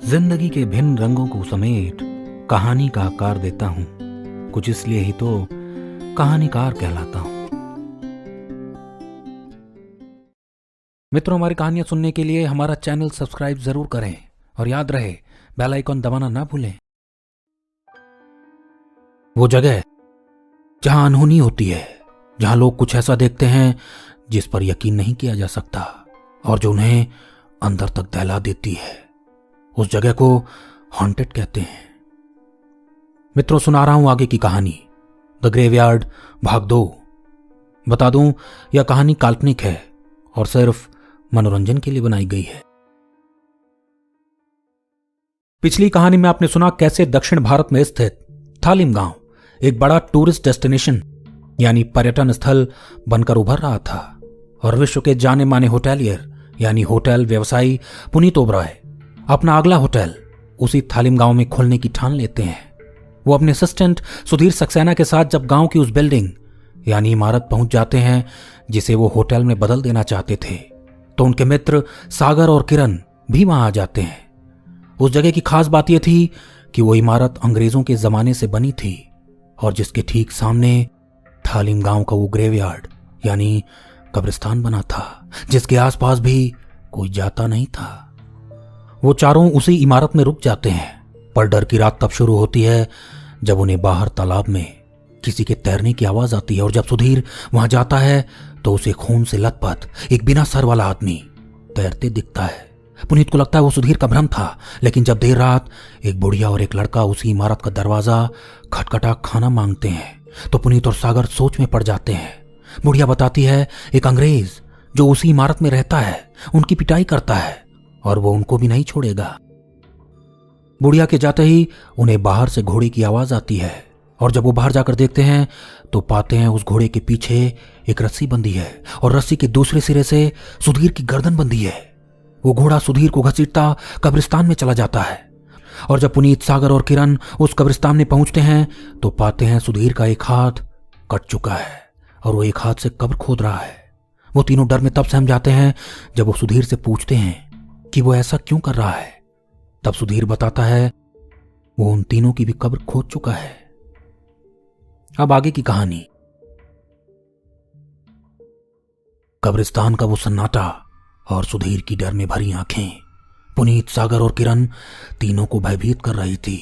जिंदगी के भिन्न रंगों को समेट कहानी का आकार देता हूं। कुछ इसलिए ही तो कहानीकार कहलाता हूं। मित्रों, हमारी कहानियां सुनने के लिए हमारा चैनल सब्सक्राइब जरूर करें और याद रहे बेल आइकॉन दबाना ना भूलें। वो जगह जहां अनहोनी होती है, जहां लोग कुछ ऐसा देखते हैं जिस पर यकीन नहीं किया जा सकता और जो उन्हें अंदर तक दहला देती है, उस जगह को हॉन्टेड कहते हैं। मित्रों, सुना रहा हूं आगे की कहानी द ग्रेवयार्ड भाग 2। बता दूं, यह कहानी काल्पनिक है और सिर्फ मनोरंजन के लिए बनाई गई है। पिछली कहानी में आपने सुना कैसे दक्षिण भारत में स्थित थालिम गांव एक बड़ा टूरिस्ट डेस्टिनेशन यानी पर्यटन स्थल बनकर उभर रहा था और विश्व के जाने माने होटेलियर यानी होटल व्यवसायी पुनीत ओबरॉय अपना अगला होटल उसी थालिम गांव में खोलने की ठान लेते हैं। वो अपने असिस्टेंट सुधीर सक्सेना के साथ जब गांव की उस बिल्डिंग यानी इमारत पहुंच जाते हैं जिसे वो होटल में बदल देना चाहते थे, तो उनके मित्र सागर और किरण भी वहां आ जाते हैं। उस जगह की खास बात यह थी कि वो इमारत अंग्रेजों के जमाने से बनी थी और जिसके ठीक सामने थालिम गांव का वो ग्रेवयार्ड यानी कब्रिस्तान बना था, जिसके आसपास भी कोई जाता नहीं था। वो चारों उसी इमारत में रुक जाते हैं, पर डर की रात तब शुरू होती है जब उन्हें बाहर तालाब में किसी के तैरने की आवाज आती है और जब सुधीर वहां जाता है तो उसे खून से लथपथ एक बिना सर वाला आदमी तैरते दिखता है। पुनीत को लगता है वो सुधीर का भ्रम था, लेकिन जब देर रात एक बुढ़िया और एक लड़का उसी इमारत का दरवाजा खटखटा खाना मांगते हैं तो पुनीत और सागर सोच में पड़ जाते हैं। बुढ़िया बताती है एक अंग्रेज जो उसी इमारत में रहता है उनकी पिटाई करता है और वो उनको भी नहीं छोड़ेगा। बुढ़िया के जाते ही उन्हें बाहर से घोड़े की आवाज आती है और जब वो बाहर जाकर देखते हैं तो पाते हैं उस घोड़े के पीछे एक रस्सी बंधी है और रस्सी के दूसरे सिरे से सुधीर की गर्दन बंधी है। वो घोड़ा सुधीर को घसीटता कब्रिस्तान में चला जाता है और जब पुनीत, सागर और किरण उस कब्रिस्तान में पहुंचते हैं तो पाते हैं सुधीर का एक हाथ कट चुका है और वो एक हाथ से कब्र खोद रहा है। वो तीनों डर में तब सहम जाते हैं जब वो सुधीर से पूछते हैं कि वो ऐसा क्यों कर रहा है। तब सुधीर बताता है वो उन तीनों की भी कब्र खोद चुका है। अब आगे की कहानी। कब्रिस्तान का वो सन्नाटा और सुधीर की डर में भरी आंखें पुनीत, सागर और किरण तीनों को भयभीत कर रही थी।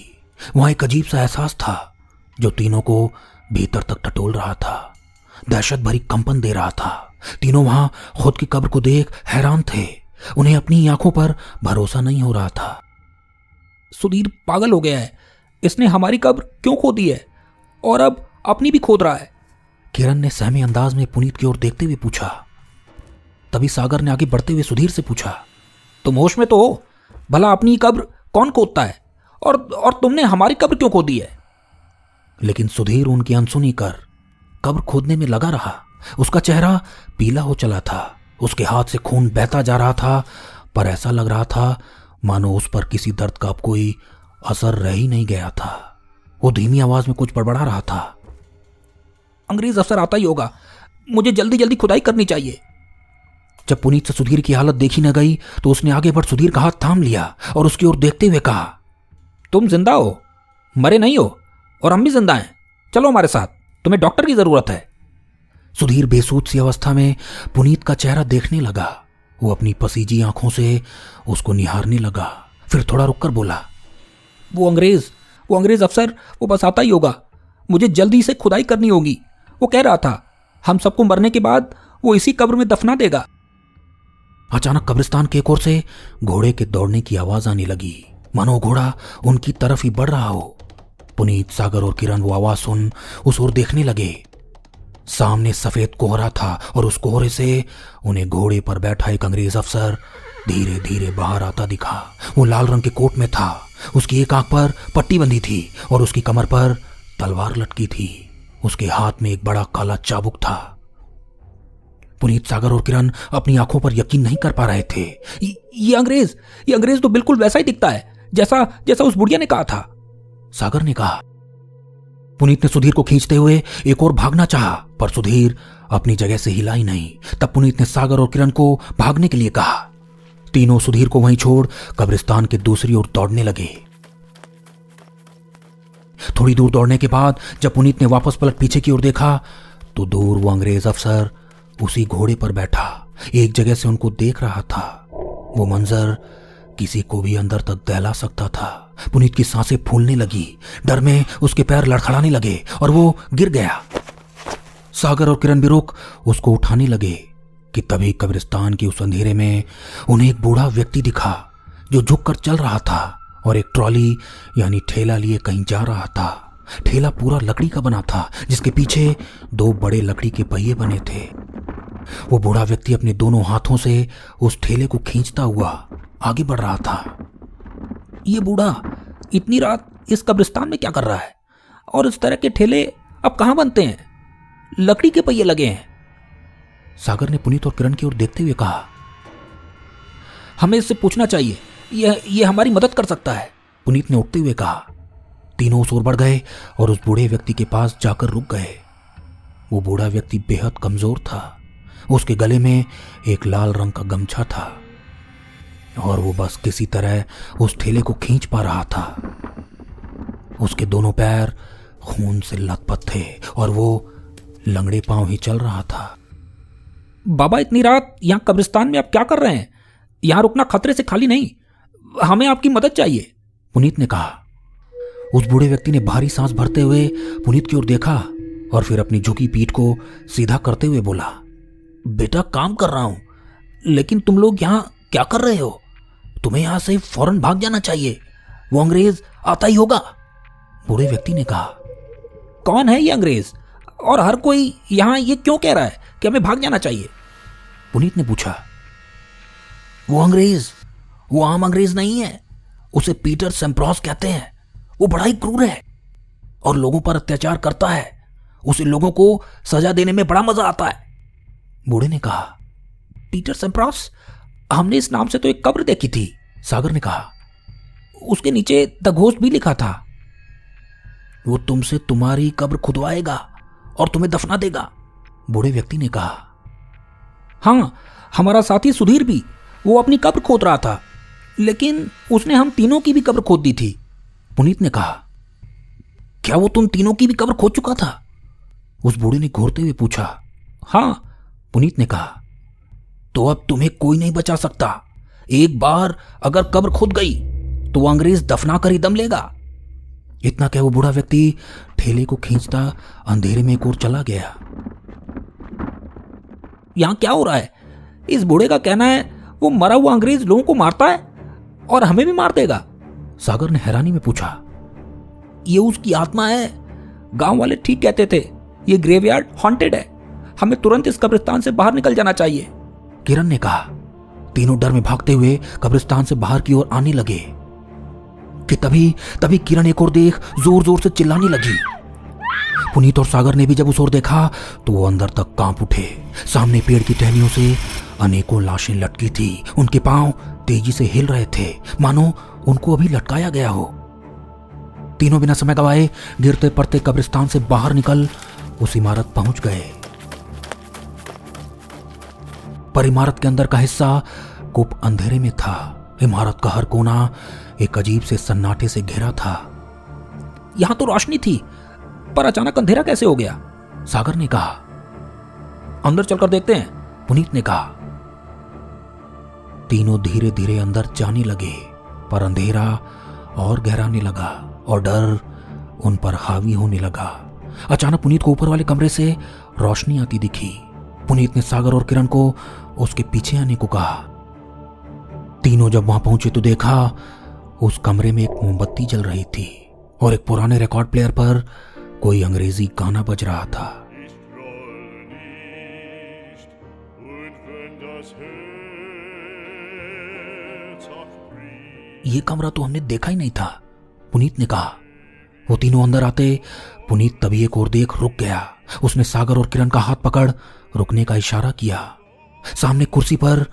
वहां एक अजीब सा एहसास था जो तीनों को भीतर तक टटोल रहा था, दहशत भरी कंपन दे रहा था। तीनों वहां खुद की कब्र को देख हैरान थे। उन्हें अपनी आंखों पर भरोसा नहीं हो रहा था। सुधीर पागल हो गया है, इसने हमारी कब्र क्यों खोदी है और अब अपनी भी खोद रहा है। किरण ने सहमी अंदाज में पुनीत की ओर देखते हुए पूछा। तभी सागर ने आगे बढ़ते हुए सुधीर से पूछा, तुम होश में तो हो? भला अपनी कब्र कौन खोदता है और तुमने हमारी कब्र क्यों खोदी है? लेकिन सुधीर उनकी अनसुनी कर कब्र खोदने में लगा रहा। उसका चेहरा पीला हो चला था, उसके हाथ से खून बहता जा रहा था, पर ऐसा लग रहा था मानो उस पर किसी दर्द का अब कोई असर रह ही नहीं गया था। वो धीमी आवाज में कुछ बड़बड़ा रहा था। अंग्रेज अफसर आता ही होगा, मुझे जल्दी जल्दी खुदाई करनी चाहिए। जब पुनीत से सुधीर की हालत देखी न गई तो उसने आगे बढ़ सुधीर का हाथ थाम लिया और उसकी ओर देखते हुए कहा, तुम जिंदा हो, मरे नहीं हो और हम भी जिंदा हैं। चलो हमारे साथ, तुम्हें डॉक्टर की जरूरत है। सुधीर बेसूध सी अवस्था में पुनीत का चेहरा देखने लगा। वो अपनी पसीजी आंखों से उसको निहारने लगा, फिर थोड़ा रुककर बोला, वो अंग्रेज अफसर वो बस आता ही होगा, मुझे जल्दी से खुदाई करनी होगी। वो कह रहा था हम सबको मरने के बाद वो इसी कब्र में दफना देगा। अचानक कब्रिस्तान के एक ओर से घोड़े के दौड़ने की आवाज आने लगी, मानो घोड़ा उनकी तरफ ही बढ़ रहा हो। पुनीत, सागर और किरण वो आवाज सुन उस ओर देखने लगे। सामने सफेद कोहरा था और उस कोहरे से उन्हें घोड़े पर बैठा एक अंग्रेज अफसर धीरे धीरे बाहर आता दिखा। वो लाल रंग के कोट में था, उसकी एक आंख पर पट्टी बंधी थी और उसकी कमर पर तलवार लटकी थी। उसके हाथ में एक बड़ा काला चाबुक था। पुनीत, सागर और किरण अपनी आंखों पर यकीन नहीं कर पा रहे थे। ये अंग्रेज तो बिल्कुल वैसा ही दिखता है जैसा उस बुढ़िया ने कहा था, सागर ने कहा। पुनीत ने सुधीर को खींचते हुए एक और भागना चाहा, पर सुधीर अपनी जगह से हिला ही नहीं। तब पुनीत ने सागर और किरण को भागने के लिए कहा। तीनों सुधीर को वहीं छोड़ कब्रिस्तान के दूसरी ओर दौड़ने लगे। थोड़ी दूर दौड़ने के बाद जब पुनीत ने वापस पलट पीछे की ओर देखा तो दूर वो अंग्रेज अफसर उसी घोड़े पर बैठा एक जगह से उनको देख रहा था। वो मंजर किसी को भी अंदर तक दहला सकता था। पुनीत की सांसें फूलने लगी, डर में उसके पैर लड़खड़ाने लगे और वो गिर गया। सागर और किरण भी रुक उसको उठाने लगे कि तभी कब्रिस्तान के उस अंधेरे में उन्हें एक बूढ़ा व्यक्ति दिखा जो झुककर चल रहा था और एक ट्रॉली यानी ठेला लिए कहीं जा रहा था। ठेला पूरा लकड़ी का बना था जिसके पीछे 2 बड़े लकड़ी के पहिए बने थे। वो बूढ़ा व्यक्ति अपने दोनों हाथों से उस ठेले को खींचता हुआ आगे बढ़ रहा था। ये बूढ़ा इतनी रात इस कब्रिस्तान में क्या कर रहा है? और इस तरह के ठेले अब कहाँ बनते हैं? लकड़ी के पहिए लगे हैं। सागर ने पुनीत और किरण की ओर देखते हुए कहा। हमें इससे पूछना चाहिए, ये हमारी मदद कर सकता है। पुनीत ने उठते हुए कहा। तीनों उस ओर बढ़ गए और उस बूढ़े व्यक्ति के पास जाकर रुक गए। वो बूढ़ा व्यक्ति बेहद कमजोर था। उसके गले में एक लाल रंग का गमछा था और वो बस किसी तरह उस ठेले को खींच पा रहा था। उसके दोनों पैर खून से लथपथ थे और वो लंगड़े पांव ही चल रहा था। बाबा, इतनी रात यहाँ कब्रिस्तान में आप क्या कर रहे हैं? यहाँ रुकना खतरे से खाली नहीं, हमें आपकी मदद चाहिए, पुनीत ने कहा। उस बूढ़े व्यक्ति ने भारी सांस भरते हुए पुनीत की ओर देखा और फिर अपनी झुकी पीठ को सीधा करते हुए बोला, बेटा काम कर रहा हूं, लेकिन तुम लोग यहाँ क्या कर रहे हो? तुम्हें यहाँ से फौरन भाग जाना चाहिए, वो अंग्रेज आता ही होगा। बूढ़े व्यक्ति ने कहा। कौन है ये अंग्रेज और हर कोई यहाँ ये क्यों कह रहा है कि हमें भाग जाना चाहिए? पुनीत ने पूछा। वो अंग्रेज वो आम अंग्रेज नहीं है, उसे पीटर सेम्प्रॉस कहते हैं। वो बड़ा ही क्रूर है और लोगों पर अत्याचार करता है। उसे लोगों को सजा देने में बड़ा मजा आता है, बूढ़े ने कहा। पीटर सेम्प्रॉस? हमने इस नाम से तो एक कब्र देखी थी, सागर ने कहा। उसके नीचे द घोस्ट भी लिखा था। वो तुमसे तुम्हारी कब्र खुदवाएगा और तुम्हें दफना देगा, बूढ़े व्यक्ति ने कहा। हाँ, हमारा साथी सुधीर भी, वो अपनी कब्र खोद रहा था, लेकिन उसने हम तीनों की भी कब्र खोद दी थी, पुनीत ने कहा। क्या वो तुम तीनों की भी कब्र खोद चुका था? उस बूढ़े ने घूरते हुए पूछा। हाँ, पुनीत ने कहा। तो अब तुम्हें कोई नहीं बचा सकता। एक बार अगर कब्र खुद गई तो वो अंग्रेज दफना कर ही दम लेगा। इतना कह वो बूढ़ा व्यक्ति ठेले को खींचता अंधेरे में एक ओर चला गया। यहां क्या हो रहा है? इस बूढ़े का कहना है वो मरा हुआ अंग्रेज लोगों को मारता है और हमें भी मार देगा, सागर ने हैरानी में पूछा। ये उसकी आत्मा है। गांव वाले ठीक कहते थे, ये ग्रेवयार्ड हॉन्टेड है। हमें तुरंत इस कब्रिस्तान से बाहर निकल जाना चाहिए, किरण ने कहा। तीनों डर में भागते हुए कब्रिस्तान से बाहर की ओर आने लगे कि तभी किरण एक और देख जोर जोर से चिल्लाने लगी। पुनीत और सागर ने भी जब उस ओर देखा तो वो अंदर तक कांप उठे। सामने पेड़ की टहनियों से अनेकों लाशें लटकी थी। उनके पांव तेजी से हिल रहे थे, मानो उनको अभी लटकाया गया हो। तीनों बिना समय गवाए गिरते पड़ते कब्रिस्तान से बाहर निकल उस इमारत पहुंच गए। पर इमारत के अंदर का हिस्सा कुप अंधेरे में था। इमारत का हर कोना एक अजीब से सन्नाटे से घिरा था। यहां तो रोशनी थी, पर अचानक अंधेरा कैसे हो गया? सागर ने कहा। अंदर चलकर देखते हैं, पुनीत ने कहा। तीनों धीरे धीरे अंदर जाने लगे, पर अंधेरा और गहराने लगा और डर उन पर हावी होने लगा। अचानक पुनीत को ऊपर वाले कमरे से रोशनी आती दिखी। पुनीत ने सागर और किरण को उसके पीछे आने को कहा। तीनों जब वहां पहुंचे तो देखा उस कमरे में एक मोमबत्ती जल रही थी और एक पुराने रिकॉर्ड प्लेयर पर कोई अंग्रेजी गाना बज रहा था। ये कमरा तो हमने देखा ही नहीं था, पुनीत ने कहा। वो तीनों अंदर आते पुनीत तभी एक और देख रुक गया। उसने सागर और किरण का हाथ पकड़ रुकने का इशारा किया। सामने कुर्सी पर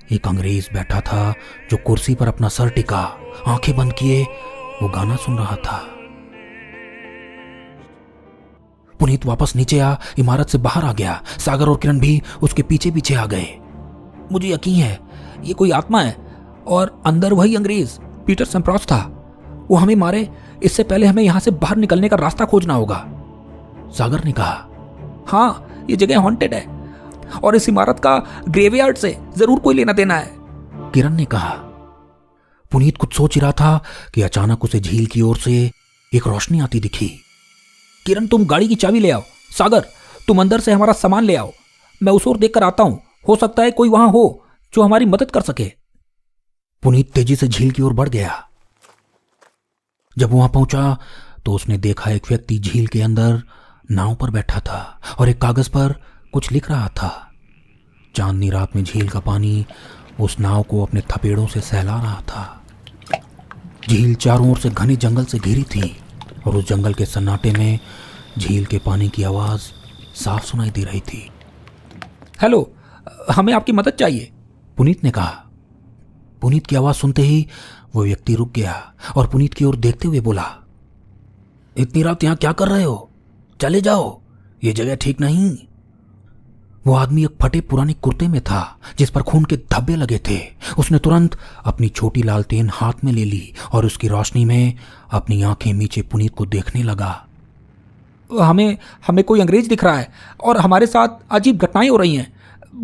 एक अंग्रेज बैठा था जो कुर्सी पर अपना सर टिका, आंखें बंद किए वो गाना सुन रहा था। पुनीत वापस नीचे आ इमारत से बाहर आ गया। सागर और किरण भी उसके पीछे पीछे आ गए। मुझे यकीन है ये कोई आत्मा है, और अंदर वही अंग्रेज पीटर सेम्प्रॉस था। वो हमें मारे इससे पहले हमें यहां से बाहर निकलने का रास्ता खोजना होगा। सागर ने कहा। हाँ, ये जगह हॉन्टेड है और इस इमारत का ग्रेवयार्ड से जरूर कोई लेना देना है, किरण ने कहा। पुनीत कुछ सोच ही रहा था कि अचानक उसे झील की ओर से एक रोशनी आती दिखी। किरण, तुम गाड़ी की चाबी ले आओ। सागर, तुम अंदर से हमारा सामान ले आओ। मैं उस ओर देखकर आता हूं, हो सकता है कोई वहां हो जो हमारी मदद कर सके। पुनीत तेजी से झील की ओर बढ़ गया। जब वहां पहुंचा तो उसने देखा एक व्यक्ति झील के अंदर नाव पर बैठा था और एक कागज पर कुछ लिख रहा था। चांदनी रात में झील का पानी उस नाव को अपने थपेड़ों से सहला रहा था। झील चारों ओर से घने जंगल से घिरी थी और उस जंगल के सन्नाटे में झील के पानी की आवाज साफ सुनाई दे रही थी। हेलो, हमें आपकी मदद चाहिए, पुनीत ने कहा। पुनीत की आवाज सुनते ही वो व्यक्ति रुक गया और पुनीत की ओर देखते हुए बोला, इतनी रात यहां क्या कर रहे हो? चले जाओ, ये जगह ठीक नहीं। वो आदमी एक फटे पुराने कुर्ते में था जिस पर खून के धब्बे लगे थे। उसने तुरंत अपनी छोटी लालटेन हाथ में ले ली और उसकी रोशनी में अपनी आंखें नीचे पुनीत को देखने लगा। हमें कोई अंग्रेज दिख रहा है और हमारे साथ अजीब घटनाएं हो रही हैं।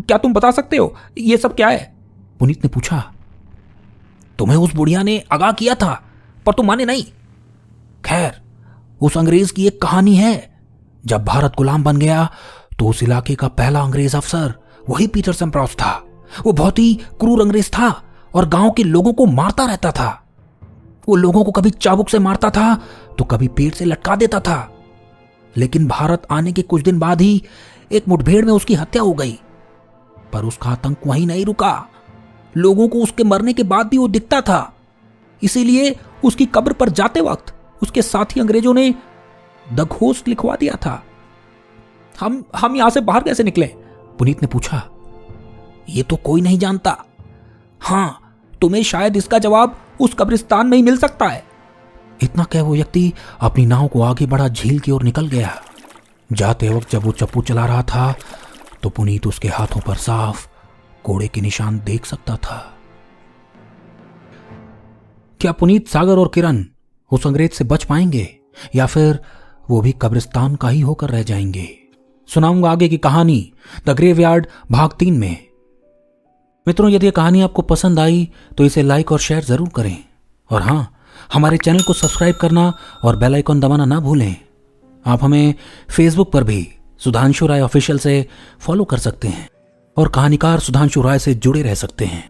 क्या तुम बता सकते हो ये सब क्या है? पुनीत ने पूछा। तुम्हें उस बुढ़िया ने आगाह किया था पर तुम माने नहीं। खैर, उस अंग्रेज की एक कहानी है। जब भारत गुलाम बन गया तो उस इलाके का पहला अंग्रेज अफसर वही पीटर सेम्प्रॉस था। वो बहुत ही क्रूर अंग्रेज था और गांव के लोगों को मारता रहता था। वो लोगों को कभी चाबुक से मारता था तो कभी पेट से लटका देता था। लेकिन भारत आने के कुछ दिन बाद ही एक मुठभेड़ में उसकी हत्या हो गई। पर उसका आतंक वहीं नहीं रुका। लोगों को उसके मरने के बाद भी वो दिखता था। इसीलिए उसकी कब्र पर जाते वक्त उसके साथी अंग्रेजों ने द घोस्ट लिखवा दिया था। हम यहां से बाहर कैसे निकले? पुनीत ने पूछा। ये तो कोई नहीं जानता। हां, तुम्हें शायद इसका जवाब उस कब्रिस्तान में ही मिल सकता है। इतना कह वो व्यक्ति अपनी नाव को आगे बढ़ा झील की ओर निकल गया। जाते वक्त जब वो चप्पू चला रहा था तो पुनीत उसके हाथों पर साफ कोड़े के निशान देख सकता था। क्या पुनीत, सागर और किरण उस अंग्रेज से बच पाएंगे या फिर वो भी कब्रिस्तान का ही होकर रह जाएंगे? सुनाऊंगा आगे की कहानी द ग्रेवयार्ड भाग 3 में। मित्रों, यदि यह कहानी आपको पसंद आई तो इसे लाइक और शेयर जरूर करें और हां, हमारे चैनल को सब्सक्राइब करना और बेल आइकन दबाना ना भूलें। आप हमें फेसबुक पर भी सुधांशु राय ऑफिशियल से फॉलो कर सकते हैं और कहानीकार सुधांशु राय से जुड़े रह सकते हैं।